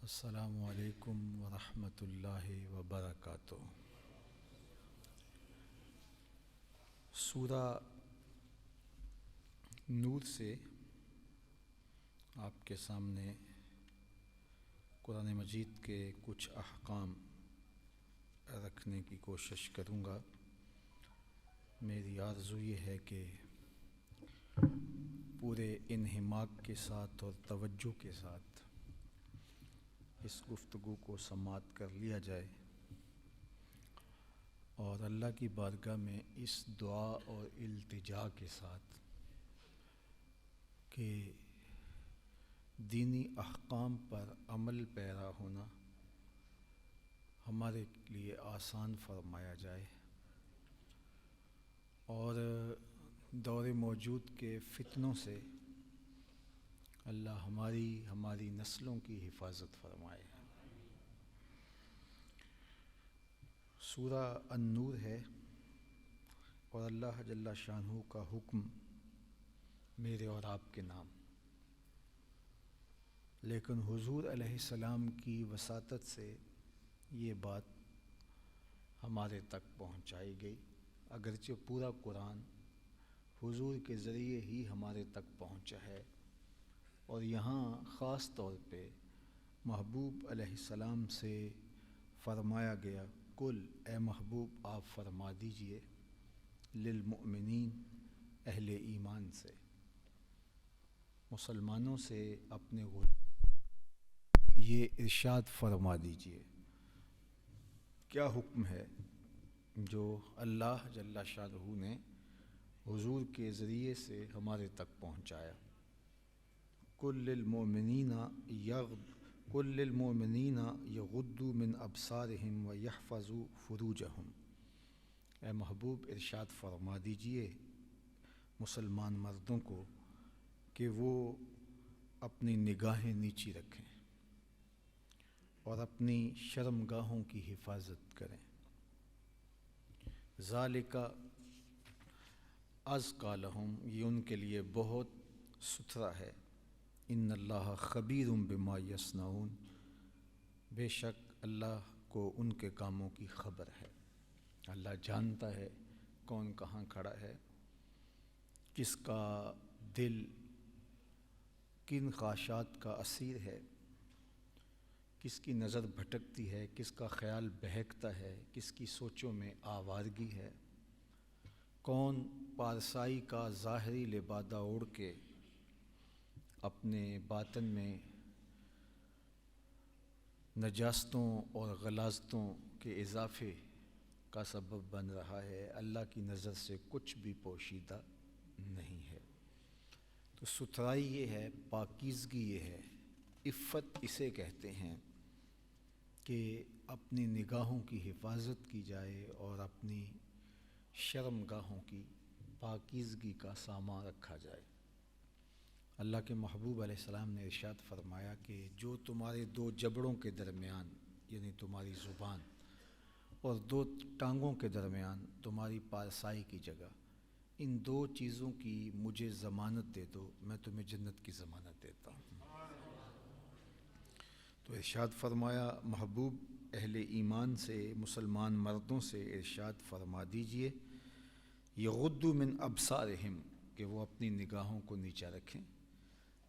السلام علیکم ورحمۃ اللہ وبرکاتہ۔ سورہ نور سے آپ کے سامنے قرآن مجید کے کچھ احکام رکھنے کی کوشش کروں گا۔ میری آرزو یہ ہے کہ پورے انہماک کے ساتھ اور توجہ کے ساتھ اس گفتگو کو سماعت کر لیا جائے اور اللہ کی بارگاہ میں اس دعا اور التجا کے ساتھ کہ دینی احکام پر عمل پیرا ہونا ہمارے لیے آسان فرمایا جائے اور دور موجود کے فتنوں سے اللہ ہماری نسلوں کی حفاظت فرمائے۔ سورہ النور ہے اور اللہ جل شانہ کا حکم میرے اور آپ کے نام، لیکن حضور علیہ السلام کی وساطت سے یہ بات ہمارے تک پہنچائی گئی، اگرچہ پورا قرآن حضور کے ذریعے ہی ہمارے تک پہنچا ہے، اور یہاں خاص طور پہ محبوب علیہ السلام سے فرمایا گیا، کل اے محبوب آپ فرما دیجئے للمؤمنین اہل ایمان سے، مسلمانوں سے اپنے یہ ارشاد فرما دیجئے۔ کیا حکم ہے جو اللہ جل شانہ نے حضور کے ذریعے سے ہمارے تک پہنچایا؟ کل للمؤمنین یغضوا من ابصارہم ویحفظوا فروجہم، اے محبوب ارشاد فرما دیجئے مسلمان مردوں کو کہ وہ اپنی نگاہیں نیچی رکھیں اور اپنی شرمگاہوں کی حفاظت کریں۔ ذالک ازکی لہم، یہ ان کے لیے بہت ستھرا ہے۔ ان اللہ خبیر بما یصنعون، بے شک اللہ کو ان کے کاموں کی خبر ہے۔ اللہ جانتا ہے کون کہاں کھڑا ہے، کس کا دل کن خواہشات کا اسیر ہے، کس کی نظر بھٹکتی ہے، کس کا خیال بہکتا ہے، کس کی سوچوں میں آوارگی ہے، کون پارسائی کا ظاہری لبادہ اوڑھ کے اپنے باطن میں نجاستوں اور غلاظتوں کے اضافے کا سبب بن رہا ہے۔ اللہ کی نظر سے کچھ بھی پوشیدہ نہیں ہے۔ تو ستھرائی یہ ہے، پاکیزگی یہ ہے، عفت اسے کہتے ہیں کہ اپنی نگاہوں کی حفاظت کی جائے اور اپنی شرمگاہوں کی پاکیزگی کا سامان رکھا جائے۔ اللہ کے محبوب علیہ السلام نے ارشاد فرمایا کہ جو تمہارے دو جبڑوں کے درمیان، یعنی تمہاری زبان، اور دو ٹانگوں کے درمیان تمہاری پارسائی کی جگہ، ان دو چیزوں کی مجھے ضمانت دے دو، میں تمہیں جنت کی ضمانت دیتا ہوں۔ تو ارشاد فرمایا محبوب اہل ایمان سے، مسلمان مردوں سے ارشاد فرما دیجئے یغضوا من ابصارہم، کہ وہ اپنی نگاہوں کو نیچا رکھیں،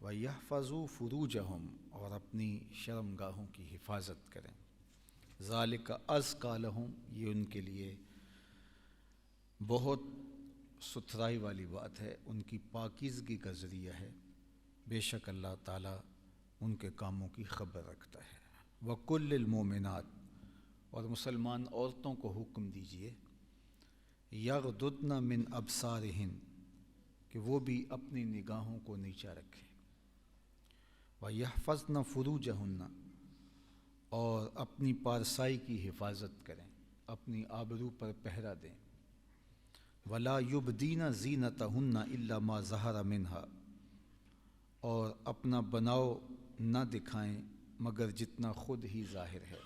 وَيَحْفَظُوا فُرُوجَهُمْ، اور اپنی شرمگاہوں کی حفاظت کریں۔ ذَلِكَ أَزْكَىٰ لَهُمْ، یہ ان کے لیے بہت ستھرائی والی بات ہے، ان کی پاکیزگی کا ذریعہ ہے، بے شک اللہ تعالیٰ ان کے کاموں کی خبر رکھتا ہے۔ وَقُلْ لِلْمُؤْمِنَاتِ، اور مسلمان عورتوں کو حکم دیجئے یغضضن من ابصارہن، کہ وہ بھی اپنی نگاہوں کو نیچا رکھیں، وَيَحْفَظْنَ فُرُوجَهُنَّ، اور اپنی پارسائی کی حفاظت کریں، اپنی آبرو پر پہرا دیں، وَلَا يُبْدِينَ زِينَتَهُنَّ إِلَّا مَا ظَهَرَ مِنْهَا، اور اپنا بناؤ نہ دکھائیں مگر جتنا خود ہی ظاہر ہے،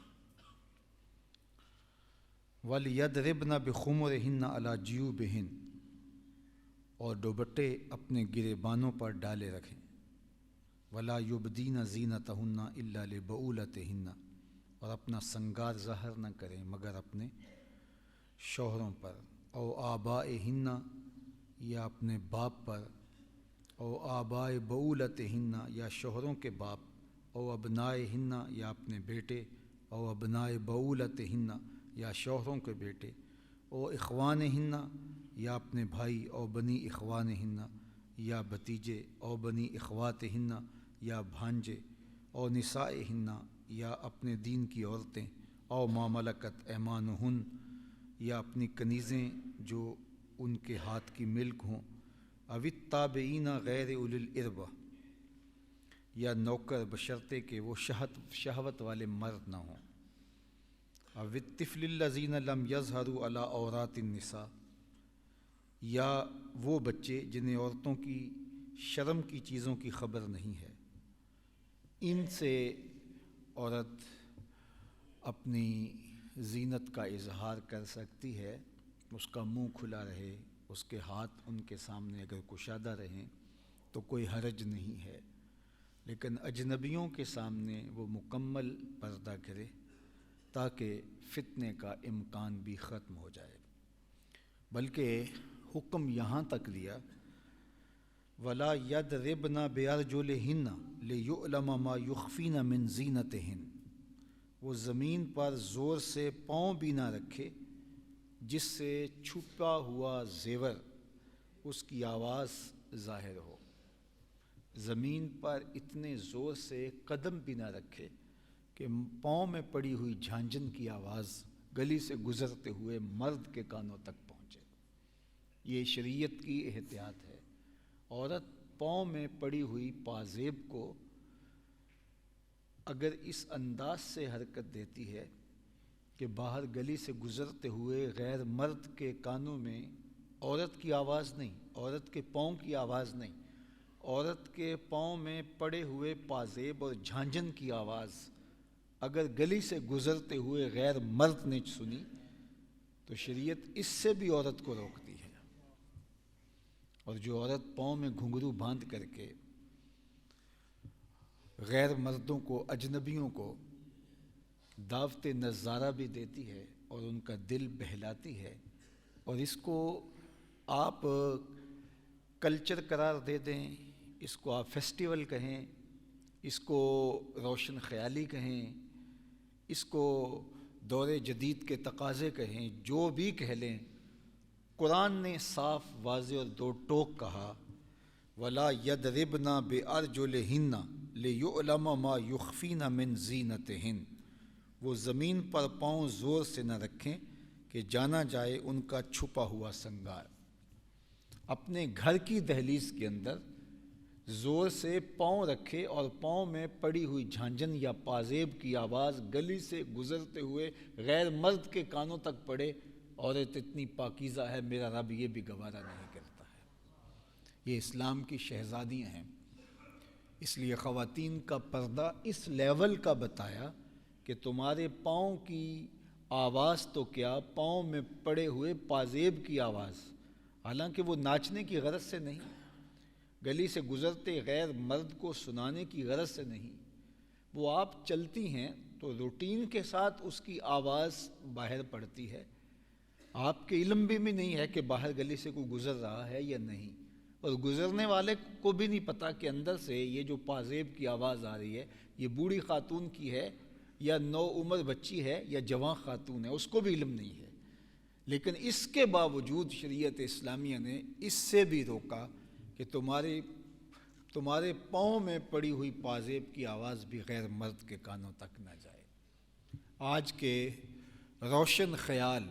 وَلْيَضْرِبْنَ بِخُمُرِهِنَّ عَلَى جِيُوبِهِنَّ، اور دوپٹے اپنے گریبانوں پر ڈالے رکھیں، ولا یبدین زینتہن الا لبعولتہن، اور اپنا سنگار ظاہر نہ کریں مگر اپنے شوہروں پر، او آبائہن، یا اپنے باپ پر، او آبائے بعولتہن، یا شوہروں کے باپ، او ابنائہن، یا اپنے بیٹے، او ابنائے بعولتہن، یا شوہروں کے بیٹے، او اخوانہن، یا اپنے بھائی، او بنی اخوانہن، یا بھتیجے، او بنی اخواتہن، یا بھانجے، او نسائہن، یا اپنے دین کی عورتیں، او ما ملکت ایمانہن، یا اپنی کنیزیں جو ان کے ہاتھ کی ملک ہوں، او التابعین غیر اولی الاربہ، یا نوکر بشرطے کہ وہ شہوت والے مرد نہ ہوں، او الطفل الذین لم یظہروا علی عورات النساء، یا وہ بچے جنہیں عورتوں کی شرم کی چیزوں کی خبر نہیں ہے، ان سے عورت اپنی زینت کا اظہار کر سکتی ہے، اس کا منہ کھلا رہے، اس کے ہاتھ ان کے سامنے اگر کشادہ رہیں تو کوئی حرج نہیں ہے، لیکن اجنبیوں کے سامنے وہ مکمل پردہ کرے تاکہ فتنے کا امکان بھی ختم ہو جائے۔ بلکہ حکم یہاں تک دیا وَلَا يَضْرِبْنَ بِأَرْجُلِهِنَّ لِيُعْلَمَ مَا يُخْفِينَ مِنْ زِينَتِهِنَّ، وہ زمین پر زور سے پاؤں بھی نہ رکھے جس سے چھپا ہوا زیور اس کی آواز ظاہر ہو، زمین پر اتنے زور سے قدم بھی نہ رکھے کہ پاؤں میں پڑی ہوئی جھانجھن کی آواز گلی سے گزرتے ہوئے مرد کے کانوں تک پہنچے۔ یہ شریعت کی احتیاط ہے۔ عورت پاؤں میں پڑی ہوئی پازیب کو اگر اس انداز سے حرکت دیتی ہے کہ باہر گلی سے گزرتے ہوئے غیر مرد کے کانوں میں عورت کی آواز نہیں، عورت کے پاؤں کی آواز نہیں، عورت کے پاؤں میں پڑے ہوئے پازیب اور جھانجھن کی آواز اگر گلی سے گزرتے ہوئے غیر مرد نے سنی تو شریعت اس سے بھی عورت کو روکتی ہے۔ اور جو عورت پاؤں میں گھنگرو باندھ کر کے غیر مردوں کو، اجنبیوں کو دعوت نظارہ بھی دیتی ہے اور ان کا دل بہلاتی ہے، اور اس کو آپ کلچر قرار دے دیں، اس کو آپ فیسٹیول کہیں، اس کو روشن خیالی کہیں، اس کو دور جدید کے تقاضے کہیں، جو بھی کہہ لیں، قرآن نے صاف واضح اور دو ٹوک کہا وَلَا يَضْرِبْنَ بِأَرْجُلِهِنَّ لِيُعْلَمَ مَا يُخْفِينَ مِنْ زِينَتِهِنَّ، وہ زمین پر پاؤں زور سے نہ رکھیں کہ جانا جائے ان کا چھپا ہوا سنگار۔ اپنے گھر کی دہلیز کے اندر زور سے پاؤں رکھے اور پاؤں میں پڑی ہوئی جھانجھن یا پازیب کی آواز گلی سے گزرتے ہوئے غیر مرد کے کانوں تک پڑے، عورت اتنی پاکیزہ ہے میرا رب یہ بھی گوارا نہیں کرتا ہے۔ یہ اسلام کی شہزادیاں ہیں، اس لیے خواتین کا پردہ اس لیول کا بتایا کہ تمہارے پاؤں کی آواز تو کیا، پاؤں میں پڑے ہوئے پازیب کی آواز، حالانکہ وہ ناچنے کی غرض سے نہیں، گلی سے گزرتے غیر مرد کو سنانے کی غرض سے نہیں، وہ آپ چلتی ہیں تو روٹین کے ساتھ اس کی آواز باہر پڑتی ہے، آپ کے علم بھی نہیں ہے کہ باہر گلی سے کوئی گزر رہا ہے یا نہیں، اور گزرنے والے کو بھی نہیں پتا کہ اندر سے یہ جو پازیب کی آواز آ رہی ہے یہ بوڑھی خاتون کی ہے یا نو عمر بچی ہے یا جوان خاتون ہے، اس کو بھی علم نہیں ہے، لیکن اس کے باوجود شریعت اسلامیہ نے اس سے بھی روکا کہ تمہارے پاؤں میں پڑی ہوئی پازیب کی آواز بھی غیر مرد کے کانوں تک نہ جائے۔ آج کے روشن خیال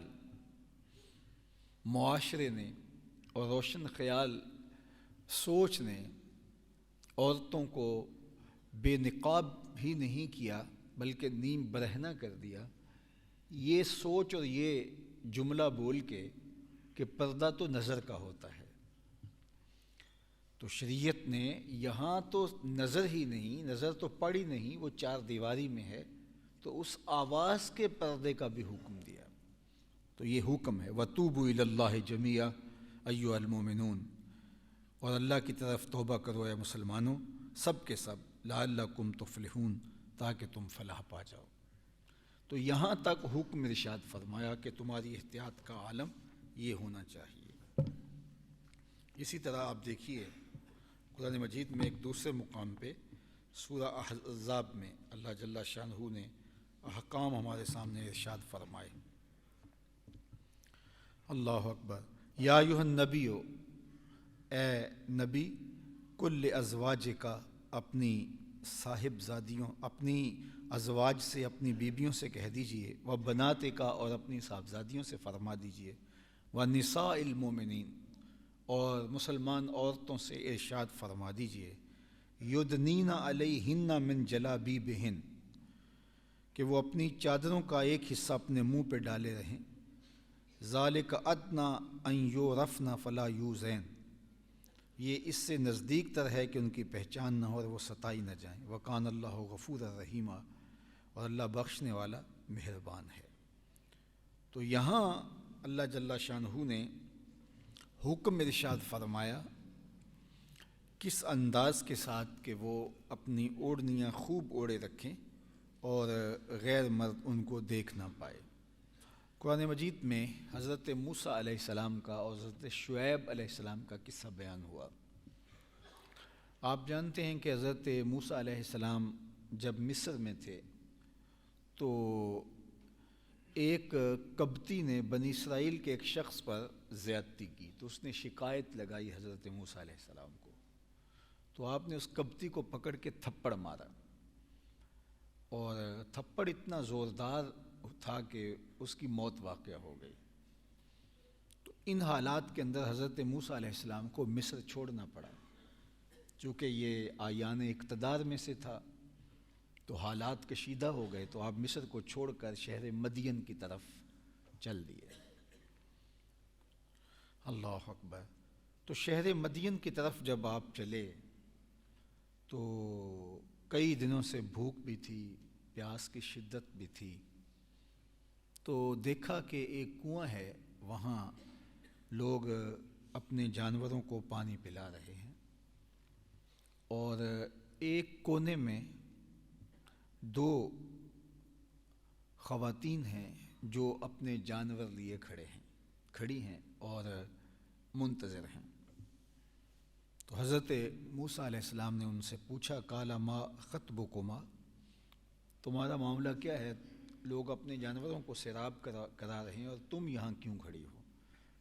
معاشرے نے اور روشن خیال سوچ نے عورتوں کو بے نقاب ہی نہیں کیا بلکہ نیم برہنہ کر دیا، یہ سوچ اور یہ جملہ بول کے کہ پردہ تو نظر کا ہوتا ہے، تو شریعت نے یہاں تو نظر ہی نہیں، نظر تو پڑی نہیں، وہ چار دیواری میں ہے، تو اس آواز کے پردے کا بھی حکم دیا۔ تو یہ حکم ہے وَتُوبُوا إِلَى اللَّهِ جَمِيعًا أَيُّهَا الْمُؤْمِنُونَ، اور اللہ کی طرف توبہ کرو اے مسلمانوں، سب کے سب۔ لعلکم تفلحون، تاکہ تم فلاح پا جاؤ۔ تو یہاں تک حکم ارشاد فرمایا کہ تمہاری احتیاط کا عالم یہ ہونا چاہیے۔ اسی طرح آپ دیکھیے قرآن مجید میں ایک دوسرے مقام پہ سورہ احزاب میں اللہ جل شانہ نے احکام ہمارے سامنے ارشاد فرمائے۔ اللہ اکبر۔ یا ایھا النبی، اے نبی، کل ازواج کا، اپنی صاحب زادیوں، اپنی ازواج سے، اپنی بیویوں سے کہہ دیجئے، و بنات کا، اور اپنی صاحبزادیوں سے فرما دیجئے، و نساء المومنین، اور مسلمان عورتوں سے ارشاد فرما دیجئے، یدنین علیہن من جلابیبہن، کہ وہ اپنی چادروں کا ایک حصہ اپنے منہ پہ ڈالے رہیں، ذالک ادنیٰ ان یعرفن فلا یؤذین، یہ اس سے نزدیک تر ہے کہ ان کی پہچان نہ ہو اور وہ ستائی نہ جائیں، وکان اللہ غفور الرحیم، اور اللہ بخشنے والا مہربان ہے۔ تو یہاں اللہ جل شانہ نے حکم ارشاد فرمایا کس انداز کے ساتھ کہ وہ اپنی اوڑھنیاں خوب اوڑھے رکھیں اور غیر مرد ان کو دیکھ نہ پائے۔ قرآن مجید میں حضرت موسیٰ علیہ السلام کا اور حضرت شعیب علیہ السلام کا قصہ بیان ہوا۔ آپ جانتے ہیں کہ حضرت موسیٰ علیہ السلام جب مصر میں تھے تو ایک قبطی نے بنی اسرائیل کے ایک شخص پر زیادتی کی، تو اس نے شکایت لگائی حضرت موسیٰ علیہ السلام کو، تو آپ نے اس قبطی کو پکڑ کے تھپڑ مارا، اور تھپڑ اتنا زوردار تھا کہ اس کی موت واقع ہو گئی۔ تو ان حالات کے اندر حضرت موسیٰ علیہ السلام کو مصر چھوڑنا پڑا، چونکہ یہ آیان اقتدار میں سے تھا تو حالات کشیدہ ہو گئے، تو آپ مصر کو چھوڑ کر شہر مدین کی طرف چل دیے۔ اللہ اکبر۔ تو شہر مدین کی طرف جب آپ چلے تو کئی دنوں سے بھوک بھی تھی، پیاس کی شدت بھی تھی، تو دیکھا کہ ایک کنواں ہے، وہاں لوگ اپنے جانوروں کو پانی پلا رہے ہیں، اور ایک کونے میں دو خواتین ہیں جو اپنے جانور لیے کھڑی ہیں اور منتظر ہیں۔ تو حضرت موسیٰ علیہ السلام نے ان سے پوچھا، قال ما خطبکما، تمہارا معاملہ کیا ہے؟ لوگ اپنے جانوروں کو سیراب کرا رہے ہیں اور تم یہاں کیوں کھڑی ہو؟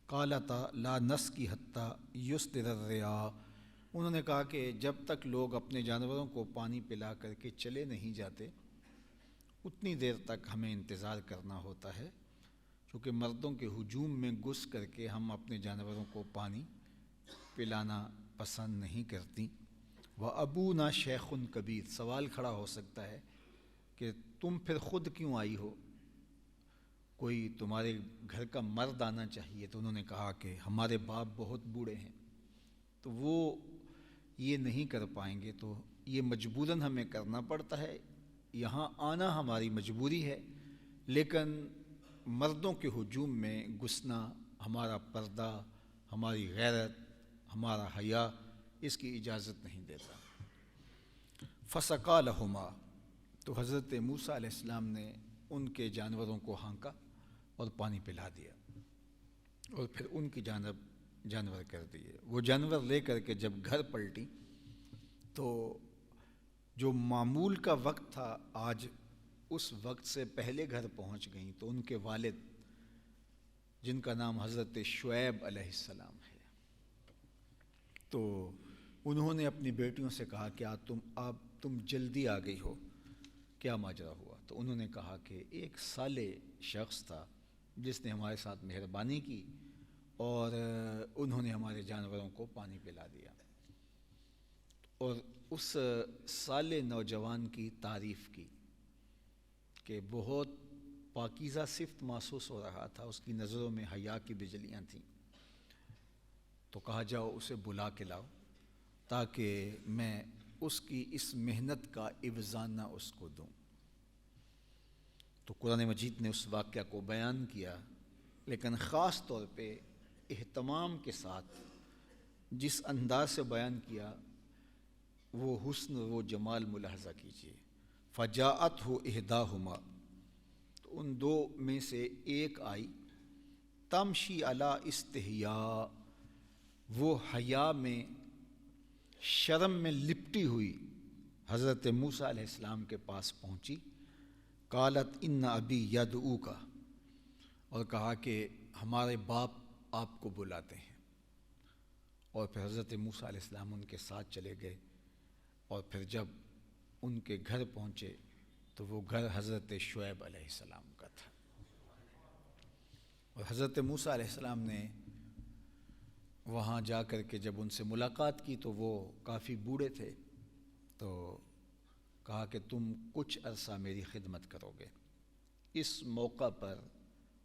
قالتا لا نسقی حتی یصدر الرعاء، انہوں نے کہا کہ جب تک لوگ اپنے جانوروں کو پانی پلا کر کے چلے نہیں جاتے اتنی دیر تک ہمیں انتظار کرنا ہوتا ہے، کیونکہ مردوں کے ہجوم میں گھس کر کے ہم اپنے جانوروں کو پانی پلانا پسند نہیں کرتی۔ وَأَبُونَا شَيْخٌ کبیر، سوال کھڑا ہو سکتا ہے کہ تم پھر خود کیوں آئی ہو، کوئی تمہارے گھر کا مرد آنا چاہیے۔ تو انہوں نے کہا کہ ہمارے باپ بہت بوڑھے ہیں تو وہ یہ نہیں کر پائیں گے، تو یہ مجبوراً ہمیں کرنا پڑتا ہے، یہاں آنا ہماری مجبوری ہے، لیکن مردوں کے ہجوم میں گھسنا ہمارا پردہ، ہماری غیرت، ہمارا حیا اس کی اجازت نہیں دیتا۔ فَسَقَىٰ لَهُمَا، تو حضرت موسیٰ علیہ السلام نے ان کے جانوروں کو ہانکا اور پانی پلا دیا، اور پھر ان کی جانب جانور کر دیے۔ وہ جانور لے کر کے جب گھر پلٹی تو جو معمول کا وقت تھا آج اس وقت سے پہلے گھر پہنچ گئیں، تو ان کے والد جن کا نام حضرت شعیب علیہ السلام ہے، تو انہوں نے اپنی بیٹیوں سے کہا کہ تم جلدی آ گئی ہو، کیا ماجرا ہوا؟ تو انہوں نے کہا کہ ایک صالح شخص تھا جس نے ہمارے ساتھ مہربانی کی اور انہوں نے ہمارے جانوروں کو پانی پلا دیا، اور اس صالح نوجوان کی تعریف کی کہ بہت پاکیزہ صفت محسوس ہو رہا تھا، اس کی نظروں میں حیا کی بجلیاں تھیں۔ تو کہا جاؤ اسے بلا کے لاؤ تاکہ میں اس کی اس محنت کا عوضانہ اس کو دوں۔ تو قرآن مجید نے اس واقعہ کو بیان کیا، لیکن خاص طور پہ اہتمام کے ساتھ جس انداز سے بیان کیا وہ حسن وہ جمال ملاحظہ کیجیے. فجاءتہ احداہما، تو ان دو میں سے ایک آئی، تمشی علی استحیاء، وہ حیا میں شرم میں لپٹی ہوئی حضرت موسیٰ علیہ السلام کے پاس پہنچی. قالت ان ابی یدعوک، اور کہا کہ ہمارے باپ آپ کو بلاتے ہیں. اور پھر حضرت موسیٰ علیہ السلام ان کے ساتھ چلے گئے، اور پھر جب ان کے گھر پہنچے تو وہ گھر حضرت شعیب علیہ السلام کا تھا. اور حضرت موسیٰ علیہ السلام نے وہاں جا کر کے جب ان سے ملاقات کی تو وہ کافی بوڑھے تھے، تو کہا کہ تم کچھ عرصہ میری خدمت کرو گے. اس موقع پر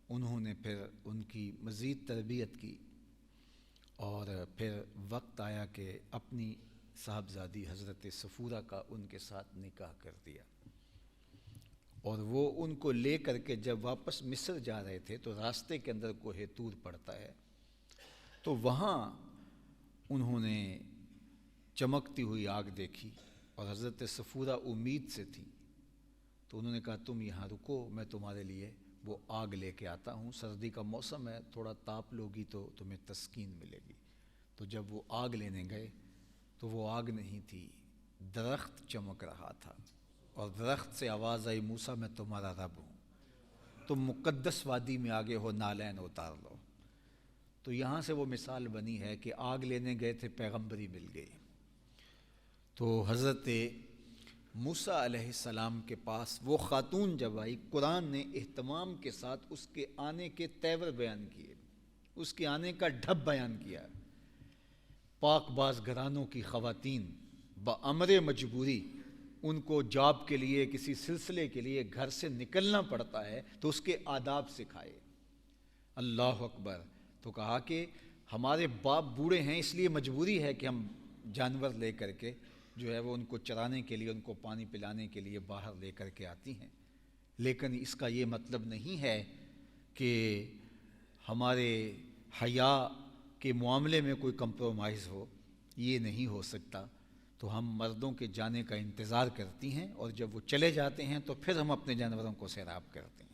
انہوں نے پھر ان کی مزید تربیت کی، اور پھر وقت آیا کہ اپنی صاحبزادی حضرت صفورہ کا ان کے ساتھ نکاح کر دیا. اور وہ ان کو لے کر کے جب واپس مصر جا رہے تھے تو راستے کے اندر کوہ طور پڑتا ہے، تو وہاں انہوں نے چمکتی ہوئی آگ دیکھی، اور حضرت صفورہ امید سے تھی. تو انہوں نے کہا تم یہاں رکو، میں تمہارے لیے وہ آگ لے کے آتا ہوں، سردی کا موسم ہے، تھوڑا تاپ لوگی تو تمہیں تسکین ملے گی. تو جب وہ آگ لینے گئے تو وہ آگ نہیں تھی، درخت چمک رہا تھا، اور درخت سے آواز آئی موسیٰ میں تمہارا رب ہوں، تم مقدس وادی میں آگے ہو، نالین اتار لو. تو یہاں سے وہ مثال بنی ہے کہ آگ لینے گئے تھے، پیغمبری مل گئی. تو حضرت موسیٰ علیہ السلام کے پاس وہ خاتون جب آئی، قرآن نے اہتمام کے ساتھ اس کے آنے کے تیور بیان کیے، اس کے آنے کا ڈھب بیان کیا. پاک باز گھرانوں کی خواتین بامر مجبوری، ان کو جاب کے لیے کسی سلسلے کے لیے گھر سے نکلنا پڑتا ہے تو اس کے آداب سکھائے. اللہ اکبر. تو کہا کہ ہمارے باپ بوڑھے ہیں، اس لیے مجبوری ہے کہ ہم جانور لے کر کے جو ہے وہ ان کو چرانے کے لیے، ان کو پانی پلانے کے لیے باہر لے کر کے آتی ہیں. لیکن اس کا یہ مطلب نہیں ہے کہ ہمارے حیا کے معاملے میں کوئی کمپرومائز ہو، یہ نہیں ہو سکتا. تو ہم مردوں کے جانے کا انتظار کرتی ہیں، اور جب وہ چلے جاتے ہیں تو پھر ہم اپنے جانوروں کو سیراب کرتے ہیں.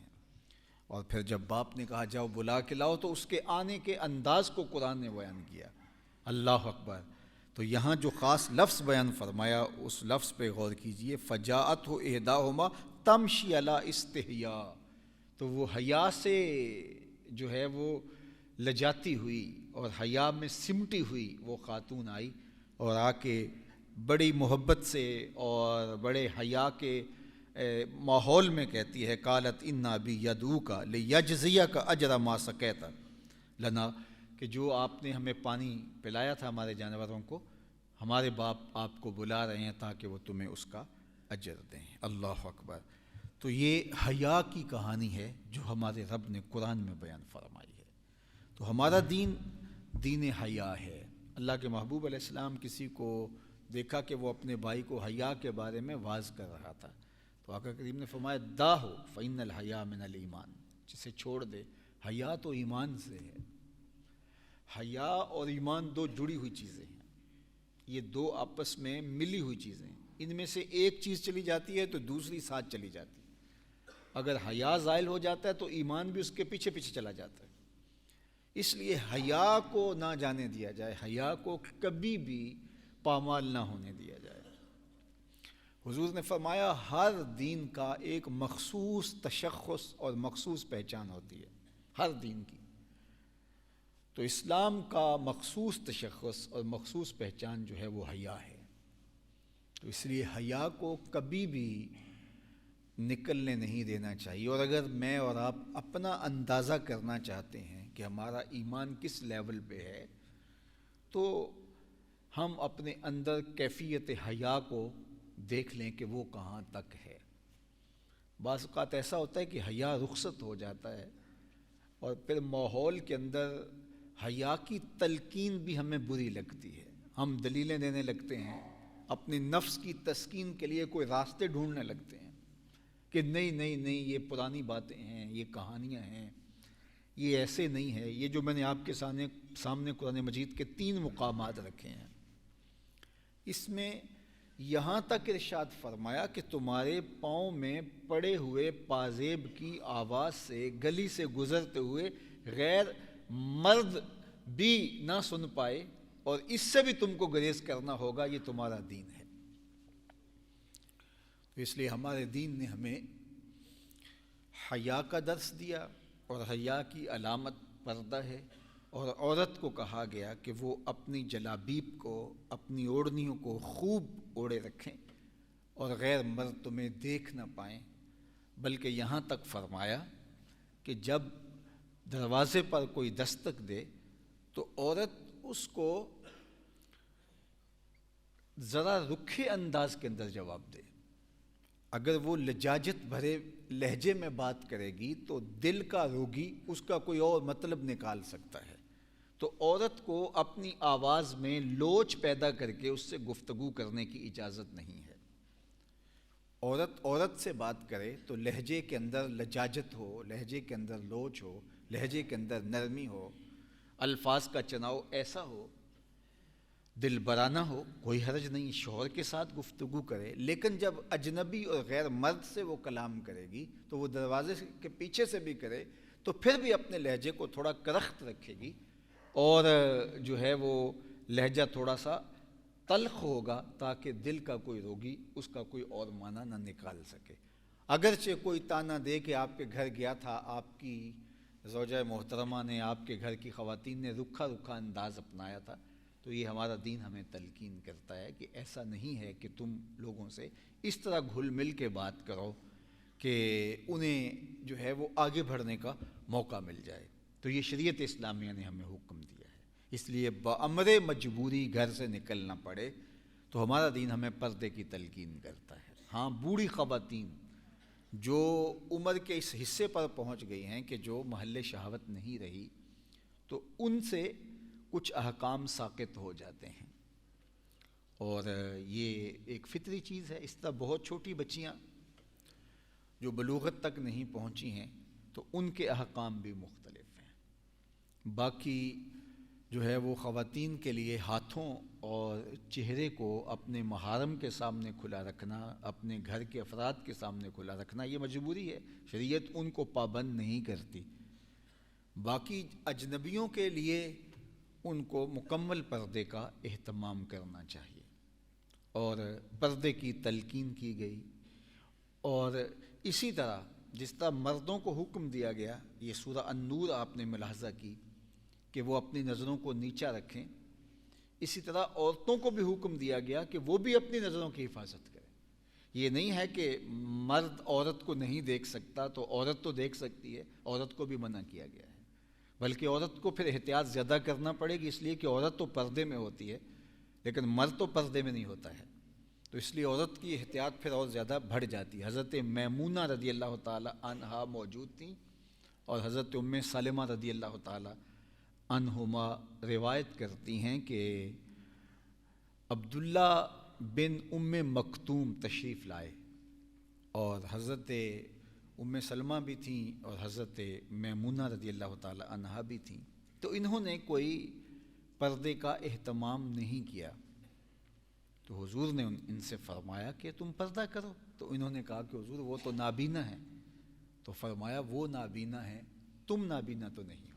اور پھر جب باپ نے کہا جاؤ بلا کے لاؤ، تو اس کے آنے کے انداز کو قرآن نے بیان کیا. اللہ اکبر. تو یہاں جو خاص لفظ بیان فرمایا اس لفظ پہ غور کیجئے. فجاءتہ احداہما تمشی علی استحیاء، تو وہ حیا سے جو ہے وہ لجاتی ہوئی اور حیا میں سمٹی ہوئی وہ خاتون آئی، اور آ کے بڑی محبت سے اور بڑے حیا کے ماحول میں کہتی ہے قالت ان ابی یدعوک لیجزیک اجر ما سقیت لنا، کہ جو آپ نے ہمیں پانی پلایا تھا ہمارے جانوروں کو، ہمارے باپ آپ کو بلا رہے ہیں تاکہ وہ تمہیں اس کا اجر دیں. اللہ اکبر. تو یہ حیا کی کہانی ہے جو ہمارے رب نے قرآن میں بیان فرمائی ہے. تو ہمارا دین دین حیا ہے. اللہ کے محبوب علیہ السلام کسی کو دیکھا کہ وہ اپنے بھائی کو حیا کے بارے میں واعظ کر رہا تھا، تو آقا کریم نے فرمایا داہو فإن الحیا من الایمان، جسے چھوڑ دے، حیا تو ایمان سے ہے. حیا اور ایمان دو جڑی ہوئی چیزیں ہیں، یہ دو آپس میں ملی ہوئی چیزیں ہیں. ان میں سے ایک چیز چلی جاتی ہے تو دوسری ساتھ چلی جاتی ہے. اگر حیا زائل ہو جاتا ہے تو ایمان بھی اس کے پیچھے پیچھے چلا جاتا ہے. اس لیے حیا کو نہ جانے دیا جائے، حیا کو کبھی بھی پامال نہ ہونے دیا جائے. حضور نے فرمایا ہر دین کا ایک مخصوص تشخص اور مخصوص پہچان ہوتی ہے، ہر دین کی. تو اسلام کا مخصوص تشخص اور مخصوص پہچان جو ہے وہ حیا ہے. تو اس لیے حیا کو کبھی بھی نکلنے نہیں دینا چاہیے. اور اگر میں اور آپ اپنا اندازہ کرنا چاہتے ہیں کہ ہمارا ایمان کس لیول پہ ہے، تو ہم اپنے اندر کیفیت حیا کو دیکھ لیں کہ وہ کہاں تک ہے. بعض اوقات ایسا ہوتا ہے کہ حیا رخصت ہو جاتا ہے، اور پھر ماحول کے اندر حیا کی تلقین بھی ہمیں بری لگتی ہے. ہم دلیلیں دینے لگتے ہیں، اپنے نفس کی تسکین کے لیے کوئی راستے ڈھونڈنے لگتے ہیں کہ نہیں نہیں نہیں، یہ پرانی باتیں ہیں، یہ کہانیاں ہیں، یہ ایسے نہیں ہے. یہ جو میں نے آپ کے سامنے قرآن مجید کے 3 مقامات رکھے ہیں، اس میں یہاں تک ارشاد فرمایا کہ تمہارے پاؤں میں پڑے ہوئے پازیب کی آواز سے گلی سے گزرتے ہوئے غیر مرد بھی نہ سن پائے، اور اس سے بھی تم کو گریز کرنا ہوگا، یہ تمہارا دین ہے۔ تو اس لیے ہمارے دین نے ہمیں حیا کا درس دیا، اور حیا کی علامت پردہ ہے، اور عورت کو کہا گیا کہ وہ اپنی جلابیب کو، اپنی اوڑھنیوں کو خوب اوڑھے رکھیں اور غیر مرد تمہیں دیکھ نہ پائیں، بلکہ یہاں تک فرمایا کہ جب دروازے پر کوئی دستک دے تو عورت اس کو ذرا رکھے انداز کے اندر جواب دے۔ اگر وہ لجاجت بھرے لہجے میں بات کرے گی تو دل کا روگی اس کا کوئی اور مطلب نکال سکتا ہے، تو عورت کو اپنی آواز میں لوچ پیدا کر کے اس سے گفتگو کرنے کی اجازت نہیں ہے۔ عورت سے بات کرے تو لہجے کے اندر لجاجت ہو، لہجے کے اندر لوچ ہو، لہجے کے اندر نرمی ہو، الفاظ کا چناؤ ایسا ہو، دل برانہ ہو، کوئی حرج نہیں، شوہر کے ساتھ گفتگو کرے۔ لیکن جب اجنبی اور غیر مرد سے وہ کلام کرے گی تو وہ دروازے کے پیچھے سے بھی کرے تو پھر بھی اپنے لہجے کو تھوڑا کرخت رکھے گی، اور جو ہے وہ لہجہ تھوڑا سا تلخ ہوگا، تاکہ دل کا کوئی روگی اس کا کوئی اور معنی نہ نکال سکے۔ اگرچہ کوئی تانا دے کہ آپ کے گھر گیا تھا، آپ کی زوجہ محترمہ نے، آپ کے گھر کی خواتین نے رکھا انداز اپنایا تھا، تو یہ ہمارا دین ہمیں تلقین کرتا ہے کہ ایسا نہیں ہے کہ تم لوگوں سے اس طرح گھل مل کے بات کرو کہ انہیں جو ہے وہ آگے بڑھنے کا موقع مل جائے۔ تو یہ شریعت اسلامیہ نے ہمیں حکم دیا ہے، اس لیے بامر مجبوری گھر سے نکلنا پڑے تو ہمارا دین ہمیں پردے کی تلقین کرتا ہے۔ ہاں، بوڑھی خواتین جو عمر کے اس حصے پر پہنچ گئی ہیں کہ جو محل شہوت نہیں رہی، تو ان سے کچھ احکام ساقط ہو جاتے ہیں، اور یہ ایک فطری چیز ہے۔ اس طرح بہت چھوٹی بچیاں جو بلوغت تک نہیں پہنچی ہیں تو ان کے احکام بھی مختلف ہیں۔ باقی جو ہے وہ خواتین کے لیے ہاتھوں اور چہرے کو اپنے محارم کے سامنے کھلا رکھنا، اپنے گھر کے افراد کے سامنے کھلا رکھنا، یہ مجبوری ہے، شریعت ان کو پابند نہیں کرتی۔ باقی اجنبیوں کے لیے ان کو مکمل پردے کا اہتمام کرنا چاہیے، اور پردے کی تلقین کی گئی۔ اور اسی طرح جس طرح مردوں کو حکم دیا گیا، یہ سورہ النور آپ نے ملاحظہ کی کہ وہ اپنی نظروں کو نیچا رکھیں، اسی طرح عورتوں کو بھی حکم دیا گیا کہ وہ بھی اپنی نظروں کی حفاظت کریں۔ یہ نہیں ہے کہ مرد عورت کو نہیں دیکھ سکتا تو عورت تو دیکھ سکتی ہے، عورت کو بھی منع کیا گیا ہے، بلکہ عورت کو پھر احتیاط زیادہ کرنا پڑے گی، اس لیے کہ عورت تو پردے میں ہوتی ہے لیکن مرد تو پردے میں نہیں ہوتا ہے، تو اس لیے عورت کی احتیاط پھر اور زیادہ بڑھ جاتی ہے۔ حضرت میمونہ رضی اللہ تعالی عنہا موجود تھیں، اور حضرت ام سلمہ رضی اللہ تعالی عنہما روایت کرتی ہیں کہ عبداللہ بن ام مکتوم تشریف لائے، اور حضرت ام سلمہ بھی تھیں اور حضرت میمونہ رضی اللہ تعالی عنہا بھی تھیں، تو انہوں نے کوئی پردے کا اہتمام نہیں کیا، تو حضور نے ان سے فرمایا کہ تم پردہ کرو، تو انہوں نے کہا کہ حضور وہ تو نابینا ہے، تو فرمایا وہ نابینا ہے، تم نابینا تو نہیں ہو۔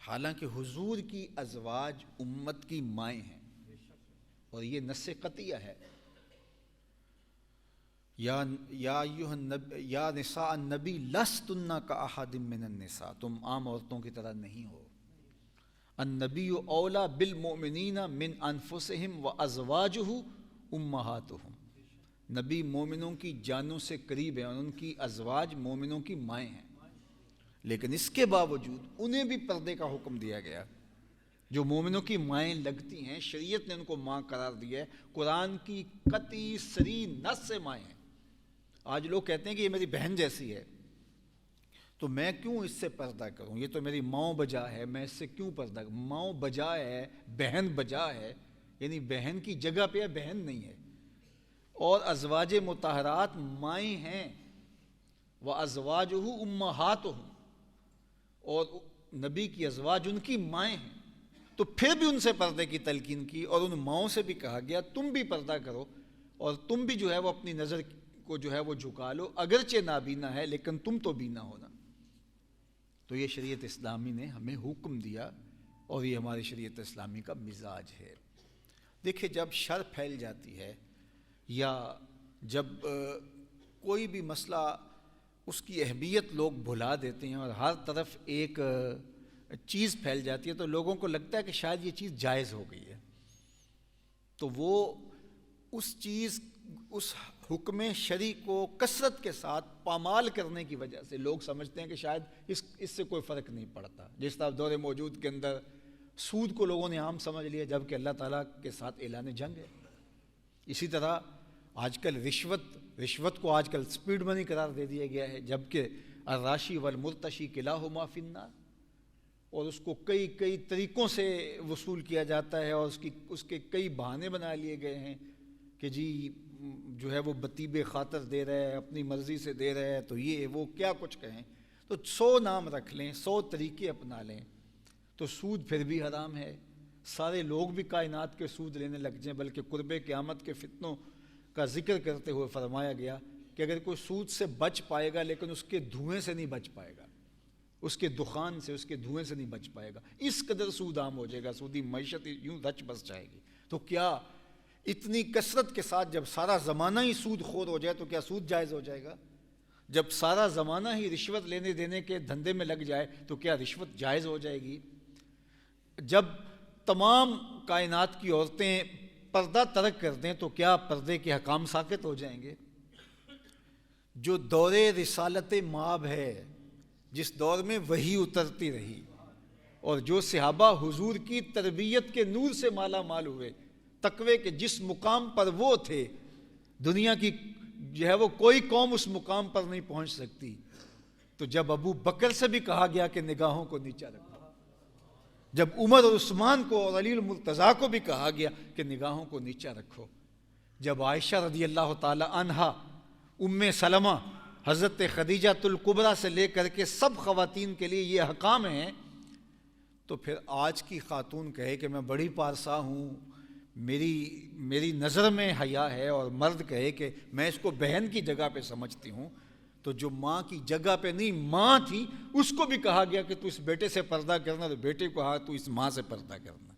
حالانکہ حضور کی ازواج امت کی مائیں ہیں، اور یہ نص قطعیہ ہے، یا نساء النبی لستن کاحد من النساء، تم عام عورتوں کی طرح نہیں ہو۔ النبی اولا بالمؤمنین من انفسہم وازواجہ امہاتہم، نبی مومنوں کی جانوں سے قریب ہیں اور ان کی ازواج مومنوں کی مائیں ہیں، لیکن اس کے باوجود انہیں بھی پردے کا حکم دیا گیا۔ جو مومنوں کی مائیں لگتی ہیں، شریعت نے ان کو ماں قرار دیا ہے، قرآن کی قطعی صریح نص سے مائیں ہیں۔ آج لوگ کہتے ہیں کہ یہ میری بہن جیسی ہے، تو میں کیوں اس سے پردہ کروں، یہ تو میری ماں بجا ہے، میں اس سے کیوں پردہ کروں؟ ماں بجا ہے، بہن بجا ہے، یعنی بہن کی جگہ پہ بہن نہیں ہے، اور ازواج مطہرات مائیں ہیں، وَأَزْوَاجُهُ أُمَّهَاتُهُمْ، اور نبی کی ازواج ان کی مائیں ہیں، تو پھر بھی ان سے پردے کی تلقین کی، اور ان ماؤں سے بھی کہا گیا تم بھی پردہ کرو اور تم بھی جو ہے وہ اپنی نظر کو جو ہے وہ جھکا لو، اگرچہ نابینا ہے لیکن تم تو بینا ہونا۔ تو یہ شریعت اسلامی نے ہمیں حکم دیا اور یہ ہماری شریعت اسلامی کا مزاج ہے۔ دیکھیں، جب شر پھیل جاتی ہے یا جب کوئی بھی مسئلہ اس کی اہمیت لوگ بھلا دیتے ہیں اور ہر طرف ایک چیز پھیل جاتی ہے تو لوگوں کو لگتا ہے کہ شاید یہ چیز جائز ہو گئی ہے، تو وہ اس حکم شرعی کو کثرت کے ساتھ پامال کرنے کی وجہ سے لوگ سمجھتے ہیں کہ شاید اس سے کوئی فرق نہیں پڑتا۔ جس طرح دور موجود کے اندر سود کو لوگوں نے عام سمجھ لیا جبکہ اللہ تعالیٰ کے ساتھ اعلان جنگ ہے۔ اسی طرح آج کل رشوت کو آج کل سپیڈ منی قرار دے دیا گیا ہے، جبکہ الراشی والمرتشی کلاہما فی النار، اور اس کو کئی طریقوں سے وصول کیا جاتا ہے، اور اس کے کئی بہانے بنا لیے گئے ہیں کہ جی جو ہے وہ بطیب خاطر دے رہا ہے، اپنی مرضی سے دے رہا ہے، تو یہ وہ کیا کچھ کہیں، تو 100 نام رکھ لیں، 100 طریقے اپنا لیں، تو سود پھر بھی حرام ہے۔ سارے لوگ بھی کائنات کے سود لینے لگ جائیں، بلکہ قرب قیامت کے فتنوں کا ذکر کرتے ہوئے فرمایا گیا کہ اگر کوئی سود سے بچ پائے گا لیکن اس کے دھوئیں سے نہیں بچ پائے گا، اس کے دخان سے، اس کے دھوئیں سے نہیں بچ پائے گا، اس قدر سود عام ہو جائے گا، سودی معیشت یوں رچ بس جائے گی۔ تو کیا اتنی کثرت کے ساتھ جب سارا زمانہ ہی سود خور ہو جائے تو کیا سود جائز ہو جائے گا؟ جب سارا زمانہ ہی رشوت لینے دینے کے دھندے میں لگ جائے تو کیا رشوت جائز ہو جائے گی؟ جب تمام کائنات کی عورتیں پردہ ترک کر دیں تو کیا پردے کے حکام ساقط ہو جائیں گے؟ جو دور رسالت مآب ہے، جس دور میں وحی اترتی رہی اور جو صحابہ حضور کی تربیت کے نور سے مالا مال ہوئے، تقوی کے جس مقام پر وہ تھے، دنیا کی جو ہے وہ کوئی قوم اس مقام پر نہیں پہنچ سکتی، تو جب ابو بکر سے بھی کہا گیا کہ نگاہوں کو نیچا رکھو، جب عمر اور عثمان کو اور علی المرتضیٰ کو بھی کہا گیا کہ نگاہوں کو نیچا رکھو، جب عائشہ رضی اللہ تعالی عنہا، ام سلمہ، حضرت خدیجہ الکبریٰ سے لے کر کے سب خواتین کے لیے یہ احکام ہیں، تو پھر آج کی خاتون کہے کہ میں بڑی پارسا ہوں، میری نظر میں حیا ہے، اور مرد کہے کہ میں اس کو بہن کی جگہ پہ سمجھتی ہوں، تو جو ماں کی جگہ پہ نہیں ماں تھی اس کو بھی کہا گیا کہ تو اس بیٹے سے پردہ کرنا، تو بیٹے کو کہا تو اس ماں سے پردہ کرنا،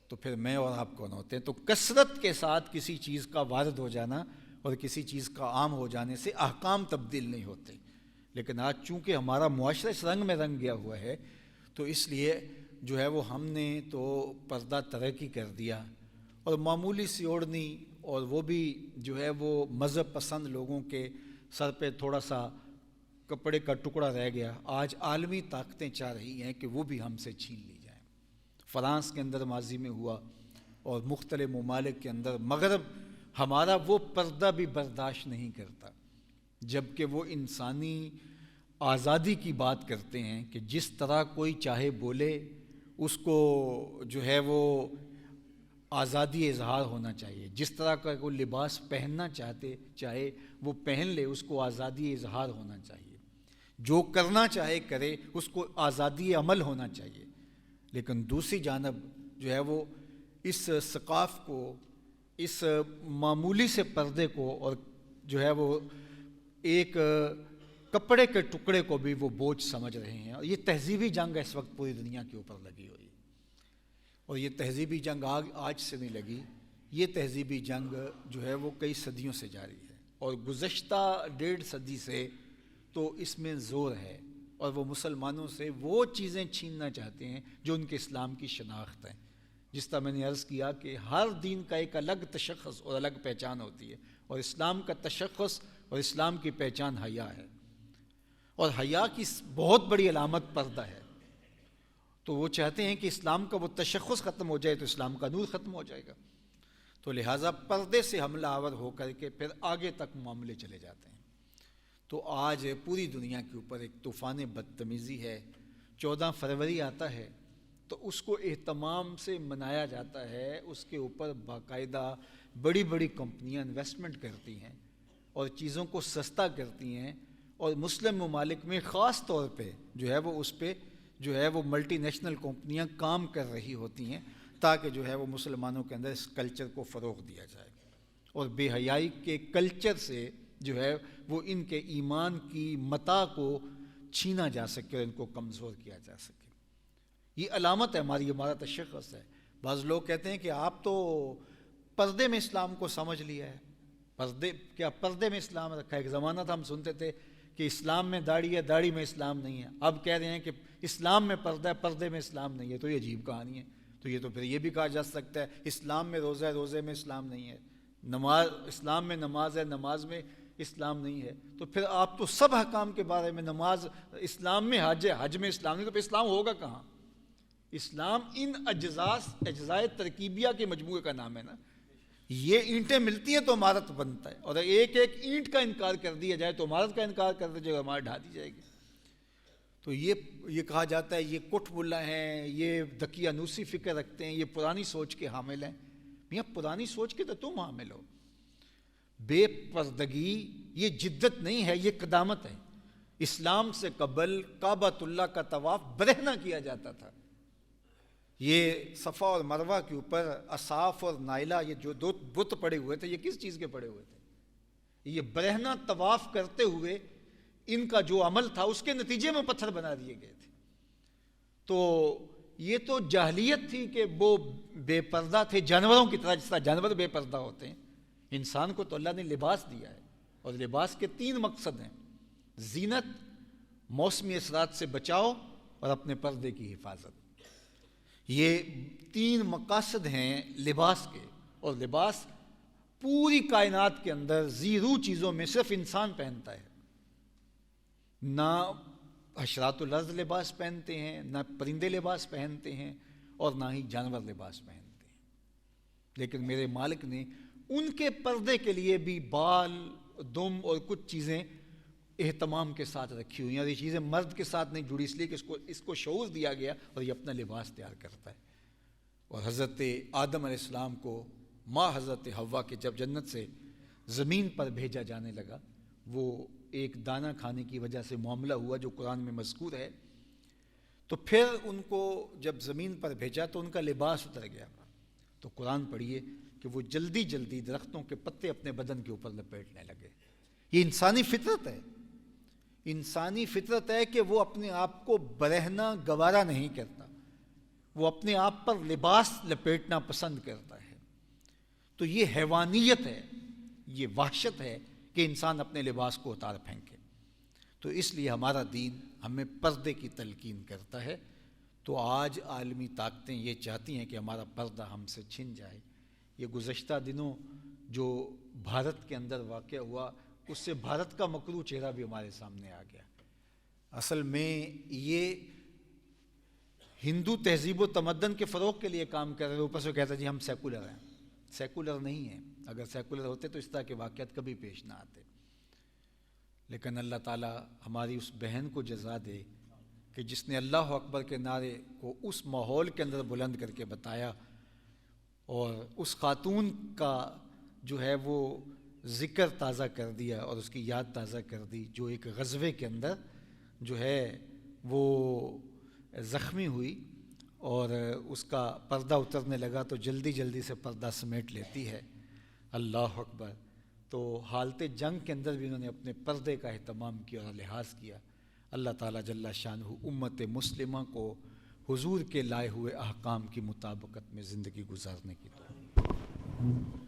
تو پھر میں اور آپ کون ہوتے ہیں؟ تو کثرت کے ساتھ کسی چیز کا وارد ہو جانا اور کسی چیز کا عام ہو جانے سے احکام تبدیل نہیں ہوتے، لیکن آج چونکہ ہمارا معاشرہ اس رنگ میں رنگ گیا ہوا ہے تو اس لیے جو ہے وہ ہم نے تو پردہ ترک ہی کر دیا، اور معمولی سی اوڑھنی، اور وہ بھی جو ہے وہ مذہب پسند لوگوں کے سر پہ تھوڑا سا کپڑے کا ٹکڑا رہ گیا، آج عالمی طاقتیں چاہ رہی ہیں کہ وہ بھی ہم سے چھین لی جائیں۔ فرانس کے اندر ماضی میں ہوا اور مختلف ممالک کے اندر، مغرب ہمارا وہ پردہ بھی برداشت نہیں کرتا، جبکہ وہ انسانی آزادی کی بات کرتے ہیں کہ جس طرح کوئی چاہے بولے، اس کو جو ہے وہ آزادی اظہار ہونا چاہیے، جس طرح کا کوئی لباس پہننا چاہے وہ پہن لے، اس کو آزادی اظہار ہونا چاہیے، جو کرنا چاہے کرے، اس کو آزادی عمل ہونا چاہیے، لیکن دوسری جانب جو ہے وہ اس ثقافت کو، اس معمولی سے پردے کو، اور جو ہے وہ ایک کپڑے کے ٹکڑے کو بھی وہ بوجھ سمجھ رہے ہیں، اور یہ تہذیبی جنگ اس وقت پوری دنیا کے اوپر لگی ہوئی ہے، اور یہ تہذیبی جنگ آج سے نہیں لگی، یہ تہذیبی جنگ جو ہے وہ کئی صدیوں سے جاری ہے، اور گزشتہ 1.5 صدی سے تو اس میں زور ہے، اور وہ مسلمانوں سے وہ چیزیں چھیننا چاہتے ہیں جو ان کے اسلام کی شناخت ہیں۔ جس طرح میں نے عرض کیا کہ ہر دین کا ایک الگ تشخص اور الگ پہچان ہوتی ہے، اور اسلام کا تشخص اور اسلام کی پہچان حیا ہے، اور حیا کی بہت بڑی علامت پردہ ہے، تو وہ چاہتے ہیں کہ اسلام کا وہ تشخص ختم ہو جائے تو اسلام کا نور ختم ہو جائے گا، تو لہٰذا پردے سے حملہ آور ہو کر کے پھر آگے تک معاملے چلے جاتے ہیں۔ تو آج پوری دنیا کے اوپر ایک طوفان بدتمیزی ہے، 14 فروری آتا ہے تو اس کو اہتمام سے منایا جاتا ہے، اس کے اوپر باقاعدہ بڑی بڑی کمپنیاں انویسٹمنٹ کرتی ہیں اور چیزوں کو سستا کرتی ہیں، اور مسلم ممالک میں خاص طور پہ جو ہے وہ اس پہ جو ہے وہ ملٹی نیشنل کمپنیاں کام کر رہی ہوتی ہیں تاکہ جو ہے وہ مسلمانوں کے اندر اس کلچر کو فروغ دیا جائے اور بے حیائی کے کلچر سے جو ہے وہ ان کے ایمان کی متاع کو چھینا جا سکے اور ان کو کمزور کیا جا سکے۔ یہ علامت ہے ہمارا تشخص ہے۔ بعض لوگ کہتے ہیں کہ آپ تو پردے میں اسلام کو سمجھ لیا ہے، پردے میں اسلام رکھا ہے۔ ایک زمانہ تھا ہم سنتے تھے کہ اسلام میں داڑھی ہے، داڑھی میں اسلام نہیں ہے، اب کہہ رہے ہیں کہ اسلام میں پردہ ہے، پردے میں اسلام نہیں ہے۔ تو یہ عجیب کہانی ہے۔ تو یہ تو پھر یہ بھی کہا جا سکتا ہے اسلام میں روزہ ہے، روزے میں اسلام نہیں ہے، اسلام میں نماز ہے، نماز میں اسلام نہیں ہے۔ تو پھر آپ تو سب احکام کے بارے میں، نماز اسلام میں، حج ہے، حج میں اسلام نہیں، تو پھر اسلام ہوگا کہاں؟ اسلام ان اجزائے ترکیبیہ کے مجموعے کا نام ہے نا۔ یہ اینٹیں ملتی ہیں تو عمارت بنتا ہے، اور ایک ایک اینٹ کا انکار کر دیا جائے تو عمارت کا انکار کر دیا جائے، عمارت ڈھا دی جائے گی۔ تو یہ کہا جاتا ہے یہ کٹ ملا ہیں، یہ دقیانوسی فکر رکھتے ہیں، یہ پرانی سوچ کے حامل ہیں۔ میاں پرانی سوچ کے تو تم حامل ہو۔ بے پردگی یہ جدت نہیں ہے، یہ قدامت ہے۔ اسلام سے قبل کعبۃ اللہ کا طواف برہنہ کیا جاتا تھا۔ یہ صفا اور مروہ کے اوپر اصاف اور نائلہ، یہ جو دو بت پڑے ہوئے تھے، یہ کس چیز کے پڑے ہوئے تھے؟ یہ برہنہ طواف کرتے ہوئے ان کا جو عمل تھا اس کے نتیجے میں پتھر بنا دیے گئے تھے۔ تو یہ تو جاہلیت تھی کہ وہ بے پردہ تھے، جانوروں کی طرح، جس طرح جانور بے پردہ ہوتے ہیں۔ انسان کو تو اللہ نے لباس دیا ہے، اور لباس کے 3 مقصد ہیں: زینت، موسمی اثرات سے بچاؤ، اور اپنے پردے کی حفاظت۔ یہ 3 مقاصد ہیں لباس کے، اور لباس پوری کائنات کے اندر زیرو چیزوں میں صرف انسان پہنتا ہے۔ نہ حشرات الارض لباس پہنتے ہیں، نہ پرندے لباس پہنتے ہیں، اور نہ ہی جانور لباس پہنتے ہیں۔ لیکن میرے مالک نے ان کے پردے کے لیے بھی بال، دم اور کچھ چیزیں اہتمام کے ساتھ رکھی ہوئی ہیں، اور یہ چیزیں مرد کے ساتھ نہیں جڑی، اس لیے کہ اس کو شعور دیا گیا اور یہ اپنا لباس تیار کرتا ہے۔ اور حضرت آدم علیہ السلام کو ماں حضرت حوا کے جب جنت سے زمین پر بھیجا جانے لگا، وہ ایک دانہ کھانے کی وجہ سے معاملہ ہوا جو قرآن میں مذکور ہے، تو پھر ان کو جب زمین پر بھیجا تو ان کا لباس اتر گیا۔ تو قرآن پڑھیے کہ وہ جلدی جلدی درختوں کے پتے اپنے بدن کے اوپر لپیٹنے لگے۔ یہ انسانی فطرت ہے۔ انسانی فطرت ہے کہ وہ اپنے آپ کو برہنہ گوارا نہیں کرتا، وہ اپنے آپ پر لباس لپیٹنا پسند کرتا ہے۔ تو یہ حیوانیت ہے، یہ وحشت ہے کہ انسان اپنے لباس کو اتار پھینکے۔ تو اس لیے ہمارا دین ہمیں پردے کی تلقین کرتا ہے۔ تو آج عالمی طاقتیں یہ چاہتی ہیں کہ ہمارا پردہ ہم سے چھن جائے۔ یہ گزشتہ دنوں جو بھارت کے اندر واقع ہوا، اس سے بھارت کا مکروہ چہرہ بھی ہمارے سامنے آ گیا۔ اصل میں یہ ہندو تہذیب و تمدن کے فروغ کے لیے کام کر رہے ہیں، اوپر سے کہتا ہے جی ہم سیکولر ہیں۔ سیکولر نہیں ہیں، اگر سیکولر ہوتے تو اس طرح کے واقعات کبھی پیش نہ آتے۔ لیکن اللہ تعالیٰ ہماری اس بہن کو جزا دے کہ جس نے اللہ اکبر کے نعرے کو اس ماحول کے اندر بلند کر کے بتایا، اور اس خاتون کا جو ہے وہ ذکر تازہ کر دیا اور اس کی یاد تازہ کر دی، جو ایک غزوے کے اندر جو ہے وہ زخمی ہوئی اور اس کا پردہ اترنے لگا تو جلدی جلدی سے پردہ سمیٹ لیتی ہے۔ اللہ اکبر۔ تو حالت جنگ کے اندر بھی انہوں نے اپنے پردے کا اہتمام کیا اور لحاظ کیا۔ اللہ تعالیٰ جل شانہ امت مسلمہ کو حضور کے لائے ہوئے احکام کی مطابقت میں زندگی گزارنے کی توفیق۔